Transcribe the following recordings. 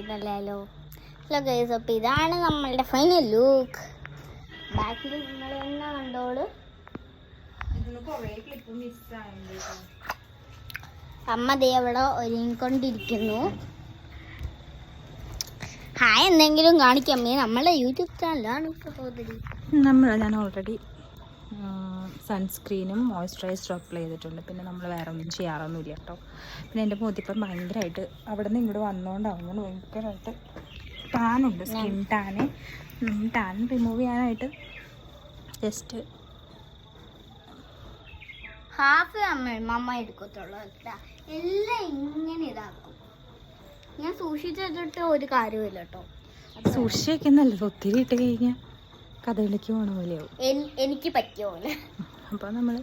ഇതല്ലല്ലോ. Hello guys, അപ്പോൾ ഇതാണ് നമ്മളുടെ ഫൈനൽ ലുക്ക്. ബാക്കിൽ നിങ്ങൾ തന്നെ കണ്ടോളൂ. അമ്മ ദേ അവിടെ ഒരുങ്ങിക്കൊണ്ടിരിക്കുന്നു. ഹായ് എന്തെങ്കിലും കാണിക്കാമേ. നമ്മളെ യൂട്യൂബ് ചാനലാണ് സഹോദരി. ഞാൻ ഓൾറെഡി സൺസ്ക്രീനും മോയ്സ്ചറൈസറും അപ്ലൈ ചെയ്തിട്ടുണ്ട്. പിന്നെ നമ്മൾ വേറെ ഒന്നും ചെയ്യാറൊന്നുമില്ല കേട്ടോ. പിന്നെ എൻ്റെ മുഖത്തിപ്പം ഭയങ്കരമായിട്ട് അവിടെ നിന്ന് ഇങ്ങോട്ട് വന്നുകൊണ്ടാവുന്നത് ഭയങ്കരമായിട്ട് ടാനുണ്ട്, സ്കിൻ ടാൻ റിമൂവ് ചെയ്യാനായിട്ട് ജസ്റ്റ് ഹാഫ് അമ്മ എടുക്കത്തുള്ളൂ. എല്ലാം ഇങ്ങനെ ഇതാക്കും. ഞാൻ സൂക്ഷിച്ചിട്ട് ഒരു കാര്യമില്ല കേട്ടോ. സൂക്ഷിക്കുന്നല്ലോ, ഒത്തിരി ഇട്ട് കഴിഞ്ഞാൽ കഥകളിക്ക് പോണ പോലെയാവും. എനിക്ക് പറ്റിയ പോലെ. അപ്പോൾ നമ്മൾ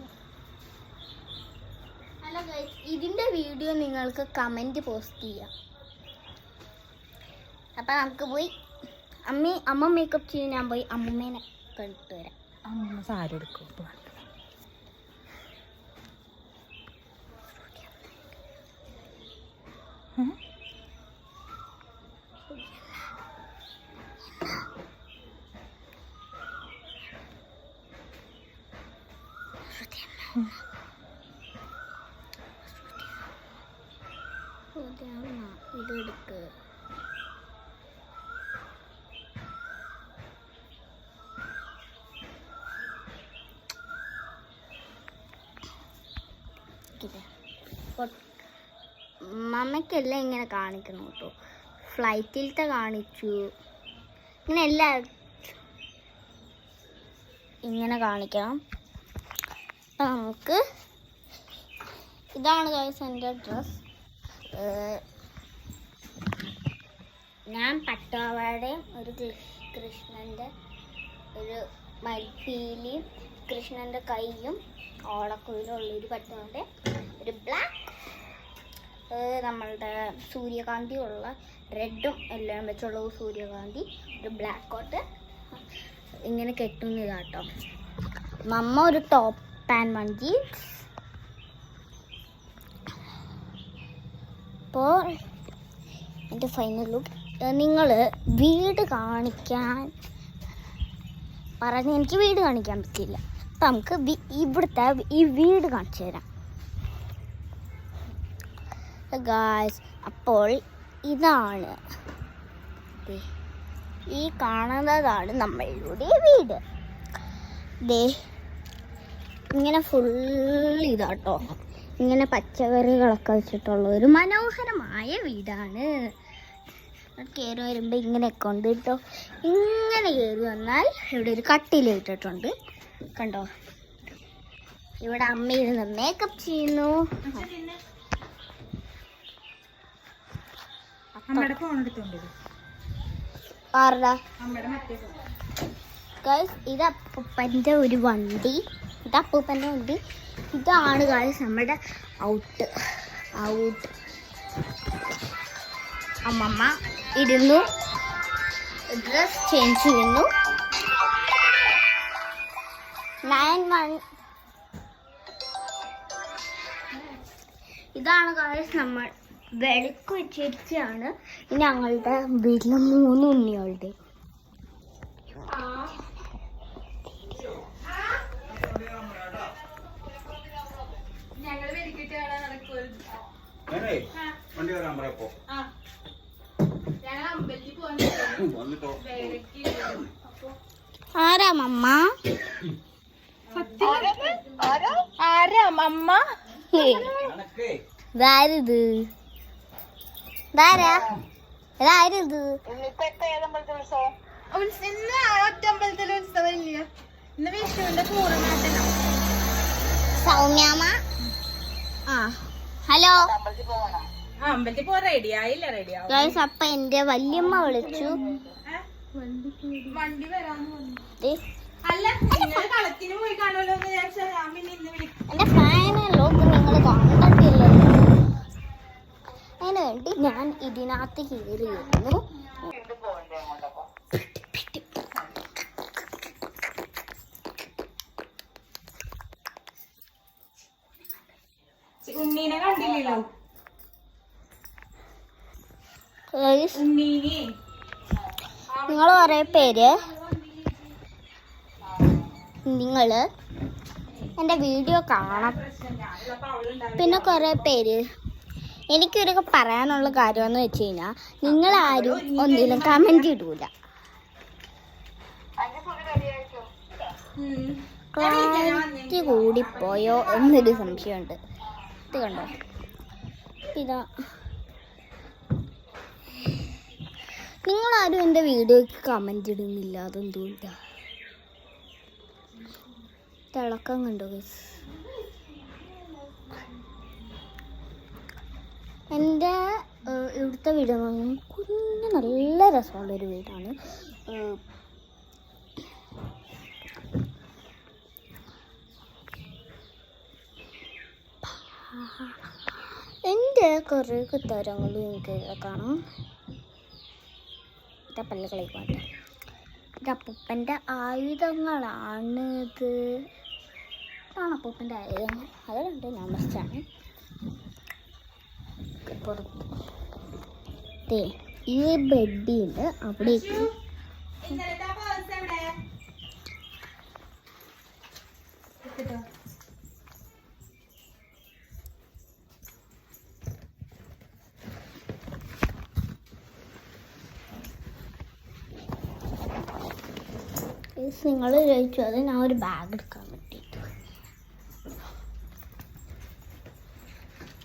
ഹലോ ഗൈസ്, ഇതിൻ്റെ വീഡിയോ നിങ്ങൾക്ക് കമൻറ്റ് പോസ്റ്റ് ചെയ്യാം. അപ്പം നമുക്ക് പോയി അമ്മ മേക്കപ്പ് ചെയ്യാൻ ഞാൻ പോയി അമ്മൂമ്മേനെ കണ്ടിട്ട് വരാം. അമ്മ സാരി എടുക്കും. ഇതെടുക്ക്. മമ്മയ്ക്കെല്ലാം ഇങ്ങനെ കാണിക്കണം കേട്ടോ. ഫ്ലൈറ്റിലത്തെ കാണിച്ചു, ഇങ്ങനെ എല്ലാം ഇങ്ങനെ കാണിക്കണം. നമുക്ക് ഇതാണ് ഗൈസ് എൻ്റെ ഡ്രസ്. ഞാൻ പട്ടുപാവാടയും ഒരു കൃഷ്ണൻ്റെ ഒരു മൽപ്പീലിയും കൃഷ്ണൻ്റെ കൈയും ഓളക്കുയിലുള്ളൊരു പട്ടുപാവാട, ഒരു ബ്ലാക്ക് നമ്മളുടെ സൂര്യകാന്തി ഉള്ള റെഡും എല്ലാം വെച്ചുള്ള സൂര്യകാന്തി, ഒരു ബ്ലാക്ക് കോട്ട് ഇങ്ങനെ കെട്ടുന്നതാട്ടോ. മമ്മ ഒരു ടോപ്പ് ആൻഡ് വൺ ജീൻസ്. അപ്പോൾ എൻ്റെ ഫൈനൽ ലുക്ക്. നിങ്ങൾ വീട് കാണിക്കാൻ പറഞ്ഞ് എനിക്ക് വീട് കാണിക്കാൻ പറ്റില്ല. അപ്പം നമുക്ക് ഇവിടുത്തെ ഈ വീട് കാണിച്ചു തരാം ഗായ്സ്. അപ്പോൾ ഇതാണ്, ഈ കാണുന്നതാണ് നമ്മളുടെ വീട്. ദേ ഇങ്ങനെ ഫുൾ ഇതാട്ടോ, ഇങ്ങനെ പച്ചക്കറികളൊക്കെ വെച്ചിട്ടുള്ള ഒരു മനോഹരമായ വീടാണ്. കയറി വരുമ്പോൾ ഇങ്ങനെയൊക്കെ ഉണ്ട് കേട്ടോ. ഇങ്ങനെ കയറി വന്നാൽ ഇവിടെ ഒരു കട്ടിലിട്ടിട്ടുണ്ട് കണ്ടോ. ഇവിടെ അമ്മ ഇരുന്ന് മേക്കപ്പ് ചെയ്യുന്നു. ഗൈസ് ഇത് അപ്പൂപ്പൻ്റെ ഒരു വണ്ടി. ഇത് അപ്പൂപ്പൻ്റെ വണ്ടി. ഇതാണ് ഗൈസ് നമ്മുടെ ഔട്ട്. അമ്മമ്മ ഇരുന്നു, ഡ്രസ് ചേഞ്ച് ചെയ്യുന്നു. 9-1 ഇതാണ് ഗൈസ് നമ്മൾ വിളക്ക് വെച്ചിരിക്കുകയാണ്. ഞങ്ങളുടെ വീട്ടിലെ 3 ഉണ്ണികളുടെ. ആരാ മമ്മ? ഇതാരിത്? ഇതാരാ? ഇതാരിത്? സൗമ്യാമ്മ. ഹലോ അമ്പലത്തിൽ പോവാൻ റെഡിയായില്ല. ഗൈസ്, അപ്പൊ എന്റെ വല്യമ്മ വിളിച്ചു. വണ്ടി വരാന്ന് എന്റെ ഫൈനൽ ലോക്ക് നിങ്ങൾ കണ്ടിട്ടില്ലല്ലോ. അതിന് വേണ്ടി ഞാൻ ഇതിനകത്ത് കയറിയിരുന്നു. ഉണ്ണീനെ കണ്ടില്ലല്ലോ. Guys, നിങ്ങൾ കുറേ പേര് നിങ്ങൾ എൻ്റെ വീഡിയോ കാണാം. പിന്നെ കുറേ പേര് എനിക്കൊരു പറയാനുള്ള കാര്യമെന്ന് വെച്ച് കഴിഞ്ഞാൽ നിങ്ങളാരും ഒന്നിലും കമൻറ്റ് ഇടൂല. ക്ലാരിറ്റി കൂടിപ്പോയോ എന്നൊരു സംശയമുണ്ട്. ഇത് കണ്ടോ, ഇതാ നിങ്ങളാരും എൻ്റെ വീഡിയോയ്ക്ക് കമൻറ്റ് ഇടുന്നില്ല. അതെന്തുകൊണ്ട തിളക്കം കണ്ടോ ഗൈസ്? എൻ്റെ ഇവിടുത്തെ വീട് കുഞ്ഞ് നല്ല രസമുള്ളൊരു വീടാണ്. എൻ്റെ കുറേ കുത്താരങ്ങളും എനിക്ക് കാണാം. ഇതാ പല്ലുകളേക്ക് മാറ്റാം. ഇത് അപ്പൂപ്പൻ്റെ ആയുധങ്ങളാണ്. ഇതാണ് അപ്പൂപ്പൻ്റെ ആയുധങ്ങൾ. അത് രണ്ട് നമസ്റ്റാണ്. ഈ ബെഡിൽ അവിടേക്ക് നിങ്ങൾ ചോദിച്ചു അത് ഞാൻ ഒരു ബാഗ് എടുക്കാൻ വേണ്ടിയിട്ട്.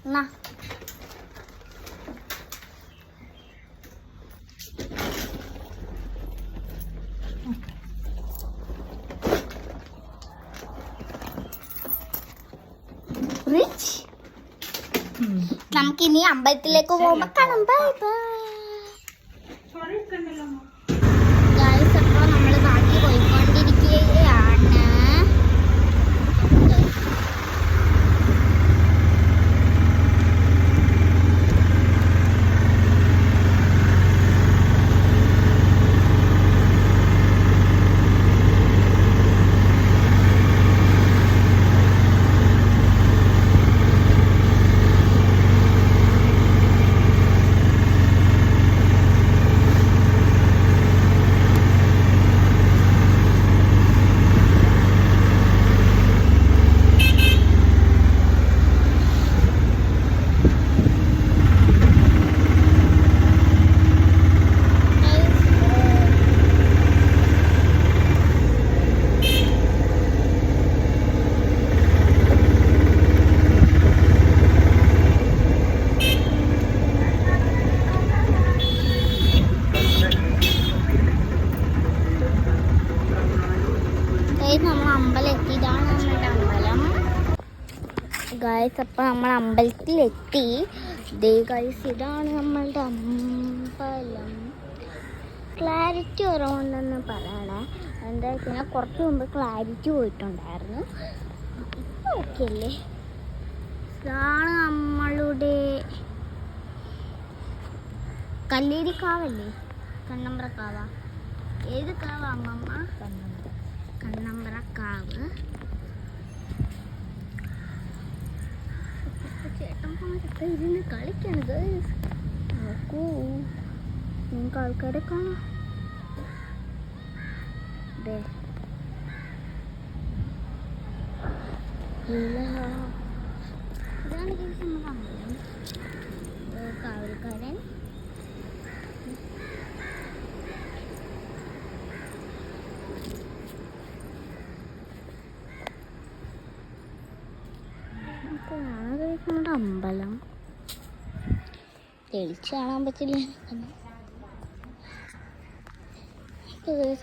എന്നാ റിച്ച് നമുക്കിനി അമ്പലത്തിലേക്ക് പോകുമ്പോ കാണാം. Bye bye. ഗൈസ്, അപ്പോൾ നമ്മൾ ബാക്കി പോയിക്കൊണ്ടിരിക്കുകയാണ്. നമ്മൾ അമ്പലം എത്തി. ഇതാണ് നമ്മളുടെ അമ്പലം ഗൈസ്. അപ്പം നമ്മൾ അമ്പലത്തിലെത്തി. ദേ ഗൈസ്, ഇതാണ് നമ്മളുടെ അമ്പലം. ക്ലാരിറ്റി കുറവുണ്ടെന്ന് പറയണേ. എന്താ വെച്ച് കഴിഞ്ഞാൽ കുറച്ച് മുമ്പ് ക്ലാരിറ്റി പോയിട്ടുണ്ടായിരുന്നു. ഇപ്പം ഓക്കെ അല്ലേ? ഇതാണ് നമ്മളുടെ കല്ലേരിക്കാവല്ലേ? കണ്ണമ്പ്രക്കാവ? ഏത് കാവ അമ്മമ്മ? കണ്ണമ്പ്രക്കാവ്. ചേട്ടന്മാരൊക്കെ ഇരുന്ന് കളിക്കണത് നോക്കൂ. നിങ്ങൾക്ക് ആൾക്കാരെ കാണാം. ഇതാണ് നമ്മുടെ അമ്പലം. കാവൽക്കാരൻ. നമ്മുടെ അമ്പലം തെളിച്ച് കാണാൻ പറ്റില്ല.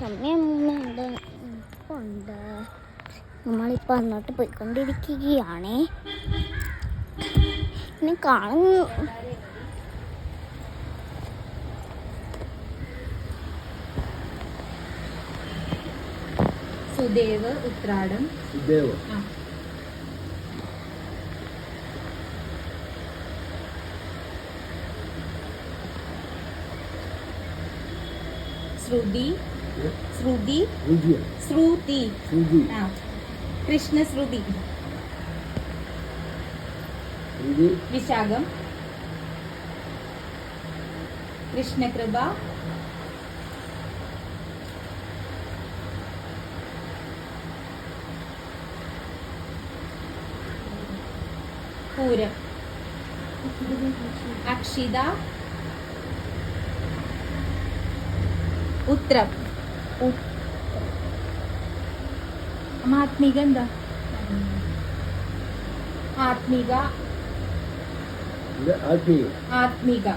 സമയം ഉണ്ട്. നമ്മളിപ്പോൾ അങ്ങോട്ട് പോയിക്കൊണ്ടിരിക്കുകയാണേ. ഇനി കാണുന്നു. സുദേവ് ഉത്രാടം. ശ്രുതി ശ്രുതി ശ്രുതി കൃഷ്ണ ശ്രുതി. വിശാഖം കൃഷ്ണകൃപ, പൂരം, അക്ഷിത, ഉത്രം. ആത്മിക എന്താ? ആത്മിക, ആത്മിക,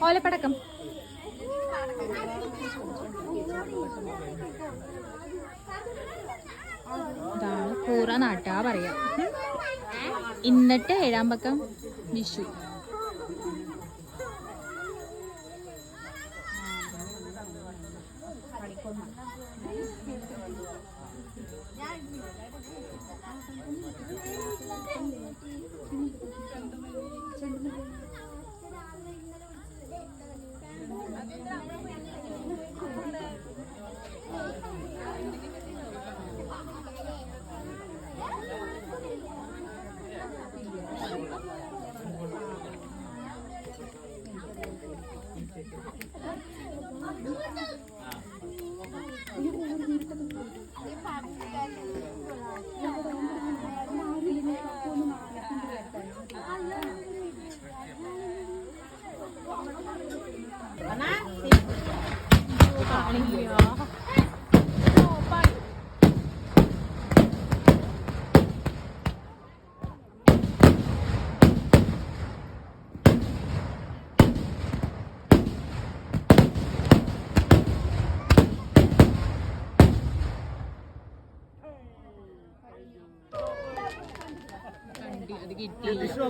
ഓലപ്പടക്കം. ഇതാണ് കൂറ നാട്ടാ പറയാ. ഇന്നത്തെ 7ാം പക്കം വിഷു.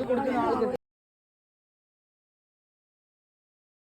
കൊടുക്കുന്ന ആൾ